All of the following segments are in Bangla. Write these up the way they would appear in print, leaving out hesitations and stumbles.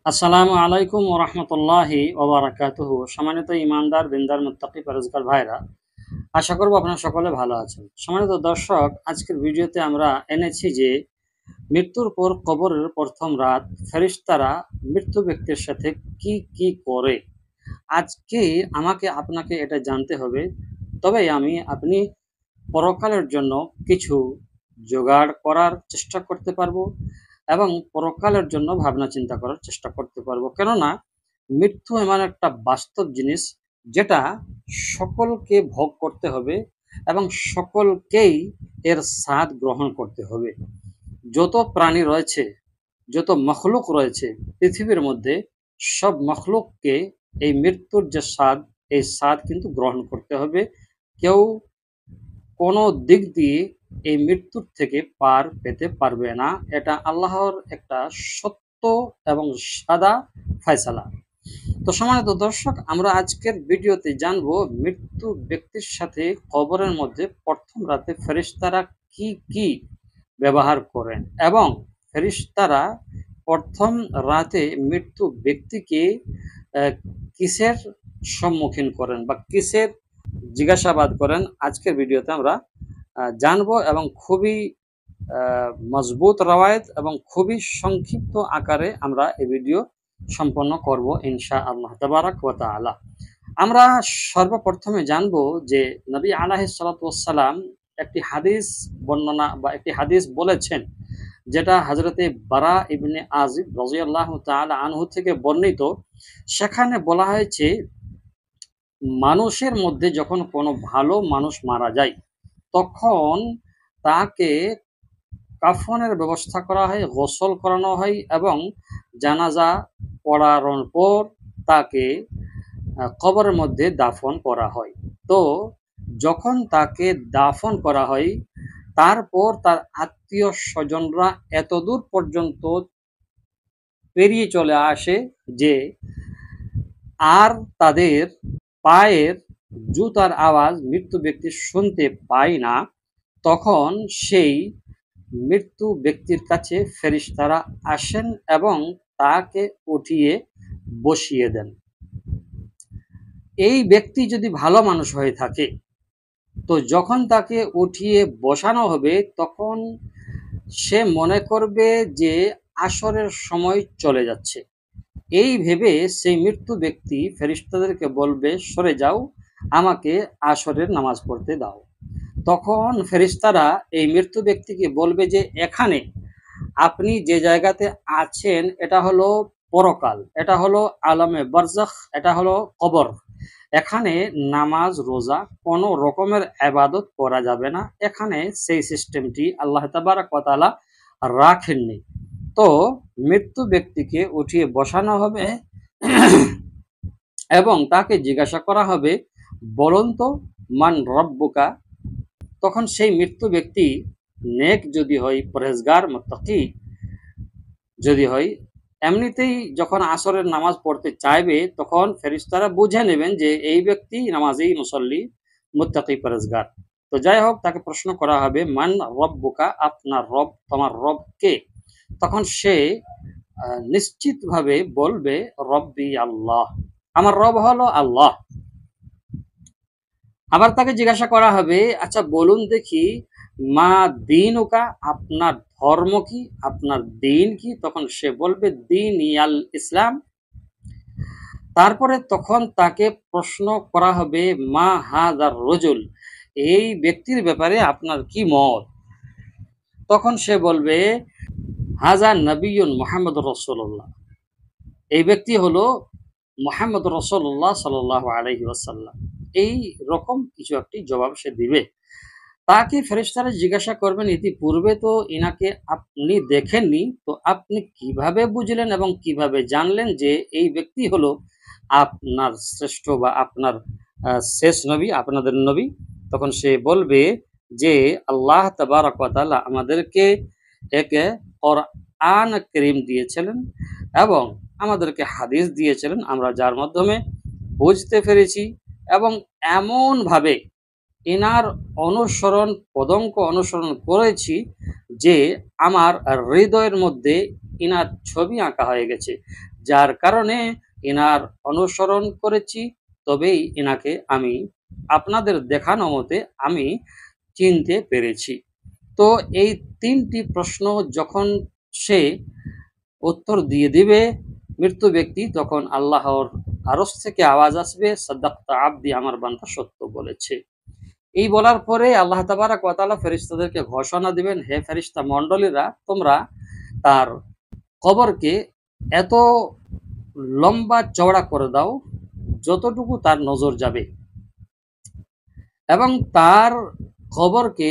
আসসালামু আলাইকুম ওয়া রাহমাতুল্লাহি ওয়া বারাকাতুহু। সম্মানিত ঈমানদার, দিনদার, মুত্তাকি, পরহেজগার ভাইরা, আশা করব আপনারা সকলে ভালো আছেন। সম্মানিত দর্শক, আজকের ভিডিওতে আমরা এনেছি যে মৃত্যুর পর কবরের প্রথম রাত ফেরেশতারা মৃত্যু ব্যক্তির সাথে কি কি করে। আজকে আমাকে আপনাকে এটা জানতে হবে, তবেই আপনি পরকালের জন্য কিছু জোগাড় করার চেষ্টা করতে পারবো এবং পরকালের জন্য ভাবনা চিন্তা করার চেষ্টা করতে পারবো। কেননা মৃত্যু এমন একটা বাস্তব জিনিস যেটা সকলকে ভোগ করতে হবে এবং সকলকেই এর স্বাদ গ্রহণ করতে হবে। যত প্রাণী রয়েছে, যত মখলুক রয়েছে পৃথিবীর মধ্যে, সব মখলুককে এই মৃত্যুর যে স্বাদ, এই স্বাদ কিন্তু গ্রহণ করতে হবে। কেউ কোনো দিক দিয়ে এই মৃত্যুর থেকে পার পেতে পারবে না। এটা আল্লাহর একটা সত্য এবং সাদা ফয়সালা। তো সম্মানিত দর্শক, আমরা আজকের ভিডিওতে জানবো মৃত্যু ব্যক্তির সাথে কবরের মধ্যে প্রথম রাতে ফেরেশতারা কি কি ব্যবহার করেন এবং ফেরেশতারা প্রথম রাতে মৃত্যু ব্যক্তিকে আহ, কিসের সম্মুখীন করেন বা কিসের জিজ্ঞাসাবাদ করেন। আজকের ভিডিওতে আমরা জানবো এবং খুবই মজবুত রওয়ায়েত এবং খুবই সংক্ষিপ্ত আকারে আমরা এই ভিডিও সম্পন্ন করব ইনশাআল্লাহ তাবারাক ওয়া তাআলা। আমরা সর্বপ্রথমে জানবো যে নবী আলাইহিস সালাতু ওয়াস সালাম একটি হাদিস বর্ণনা বা একটি হাদিস বলেছেন, যেটা হযরতে বারা ইবনে আযিব রাদিয়াল্লাহু তাআলা আনহু থেকে বর্ণিত। সেখানে বলা হয়েছে, মানুষের মধ্যে যখন কোনো ভালো মানুষ মারা যায় তখন তাকে কাফনের ব্যবস্থা করা হয়, গোসল করানো হয় এবং জানাজা পড়ানোর পর তাকে কবরের মধ্যে দাফন করা হয়। তো যখন তাকে দাফন করা হয়, তারপর তার আত্মীয় স্বজনরা এতদূর পর্যন্ত পেরিয়ে চলে আসে যে আর তাদের পায়ের জুতার আওয়াজ মৃত্যু ব্যক্তি শুনতে পায় না। তখন সেই মৃত্যু ব্যক্তির কাছে ফেরেশতারা আসেন এবং তাকে উঠিয়ে বসিয়ে দেন। এই ব্যক্তি যদি ভালো মানুষ হয়ে থাকে, তো যখন তাকে উঠিয়ে বসানো হবে তখন সে মনে করবে যে আসরের সময় চলে যাচ্ছে। এই ভেবে সেই মৃত্যু ব্যক্তি ফেরেশতাদেরকে বলবে, সরে যাও, আমাকে আসরের নামাজ পড়তে দাও। তখন ফেরেশতারা এই মৃত্যু ব্যক্তিকে বলবে যে এখানে আপনি যে জায়গাতে আছেন এটা হলো পরকাল, এটা হলো আলমে বারজাখ, এটা হলো কবর। এখানে নামাজ রোজা কোনো রকমের ইবাদত করা যাবে না। এখানে সেই সিস্টেমটি আল্লাহ তাবারাক ওয়া তাআলা রাখেননি। তো মৃত্যু ব্যক্তিকে উঠিয়ে বসানো হবে এবং তাকে জিজ্ঞাসা করা হবে, বলুন তো, মান রব্বুকা। তখন সেই মৃত্যু ব্যক্তি নেক যদি হয়, পরহেজগার মুত্তাকি যদি হয়, এমনিতেই যখন আসরের নামাজ পড়তে চাইবে তখন ফেরেশতারা বুঝে নেবেন যে এই ব্যক্তি নামাজি, মুসল্লি, মুত্তাকি, পরহেজগার। তো যাই হোক, তাকে প্রশ্ন করা হবে, মান রব্বুকা, আপনার রব, তোমার রব কে? তখন সে নিশ্চিতভাবে বলবে, রব্বি আল্লাহ, আমার রব হলো আল্লাহ। আবার তাকে জিজ্ঞাসা করা হবে, আচ্ছা বলুন দেখি, মা দীনুকা, আপনার ধর্ম কি, আপনার দিন কি? তখন সে বলবে, দিন ইয়াল ইসলাম। তারপরে তখন তাকে প্রশ্ন করা হবে, মা হাযার রজুল, এই ব্যক্তির ব্যাপারে আপনার কি মত? তখন সে বলবে, হাযা নবিয়্যুন মুহাম্মদুর রাসূলুল্লাহ, এই ব্যক্তি হলো মুহাম্মদ রাসূলুল্লাহ সাল্লাল্লাহু আলাইহি ওয়াসাল্লাম। এই রকম কিছু একটি জবাব সে দিবে। তাকে ফেরেশতারা জিজ্ঞাসা করবেন, ইতিপূর্বে তো ইনাকে আপনি দেখেননি, তো আপনি কিভাবে বুঝলেন এবং কিভাবে জানলেন যে এই ব্যক্তি হলো আপনার শ্রেষ্ঠ বা আপনার শেষ নবী, আপনাদের নবী? তখন সে বলবে যে আল্লাহ তাবারাক ওয়া তাআলা আমাদেরকে একে কোরআন কারীম দিয়েছিলেন এবং আমাদেরকে হাদিস দিয়েছিলেন, আমরা যার মাধ্যমে বুঝতে পেরেছি এবং এমনভাবে এনার পদঙ্ক অনুসরণ করেছি যে আমার হৃদয়ের মধ্যে ইনার ছবি আঁকা হয়ে গেছে, যার কারণে ইনার অনুসরণ করেছি, তবেই ইনাকে আমি আপনাদের দেখানো মতে আমি চিনতে পেরেছি। তো এই 3টি প্রশ্ন যখন সে উত্তর দিয়ে দিবে মৃত্যু ব্যক্তি, তখন আল্লাহর আরশ থেকে আওয়াজ আসবে, সাদাক্তা আবদি, আমার বান্দা সত্য বলেছে। এই বলার পরে আল্লাহ তাবারাক ওয়া তাআলা ফেরেশতাদেরকে ঘোষণা দিবেন, হে ফেরেশতা মণ্ডলীরা, তোমরা তার কবরকে এত লম্বা চওড়া করে দাও যতটুকু তার নজর যাবে, এবং তার কবরকে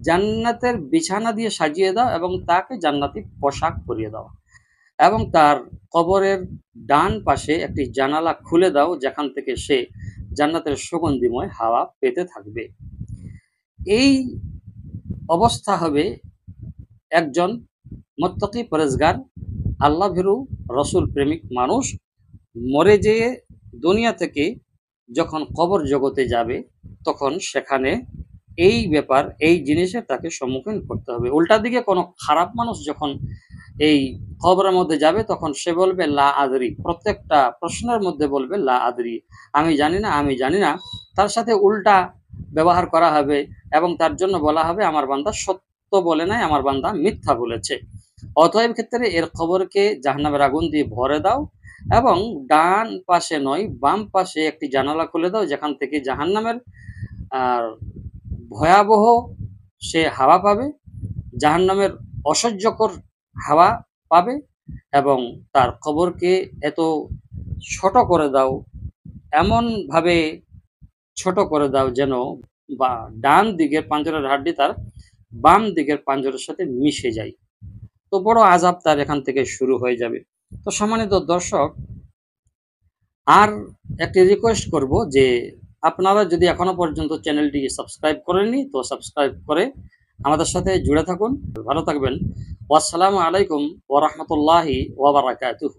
জান্নাতের বিছানা দিয়ে সাজিয়ে দাও এবং তাকে জান্নাতি পোশাক পরিয়ে দাও, এবং তার কবরের ডান পাশে একটি জানালা খুলে দাও যেখান থেকে সে জান্নাতের সুগন্ধিময় হাওয়া পেতে থাকবে। এই অবস্থা হবে একজন মুত্তাকি পরেজগার আল্লাহ ভীরু রসুল প্রেমিক মানুষ মরে যেয়ে দুনিয়া থেকে যখন কবর জগতে যাবে, তখন সেখানে এই ব্যাপার, এই জিনিসের তাকে সম্মুখীন করতে হবে। উল্টা দিকে কোনো খারাপ মানুষ যখন এই কবরের মধ্যে যাবে, তখন সে বলবে লা আদরি, প্রত্যেকটা প্রশ্নের মধ্যে বলবে লা আদরি, আমি জানি না, আমি জানি না। তার সাথে উল্টা ব্যবহার করা হবে এবং তার জন্য বলা হবে আমার বান্দা সত্য বলে নাই, আমার বান্দা মিথ্যা বলেছে। অতএব ক্ষেত্রে এর খবরকে জাহান্নামের আগুন দিয়ে ভরে দাও এবং ডান পাশে নয় বাম পাশে একটি জানালা খুলে দাও যেখান থেকে জাহান্নামের আর ভয়াবহ সে হাওয়া পাবে, জাহান্নামের অসহ্যকর হাওয়া পাবে, এবং তার কবরকে এত ছোট করে দাও, এমনভাবে ছোট করে দাও যেন বা ডান দিকের পাঁজরের হাড্ডি তার বাম দিকের পাঁজরের সাথে মিশে যায়। তো বড় আযাব তার এখান থেকে শুরু হয়ে যাবে। তো সম্মানিত দর্শক, আর একটি রিকোয়েস্ট করব যে আপনারা যদি এখনো পর্যন্ত চ্যানেলটি সাবস্ক্রাইব করেননি, তো সাবস্ক্রাইব করে আমাদের সাথে জুড়ে থাকুন। ভালো থাকবেন। ওয়াসসালামু আলাইকুম ওয়া রাহমাতুল্লাহি ওয়া বারাকাতুহু।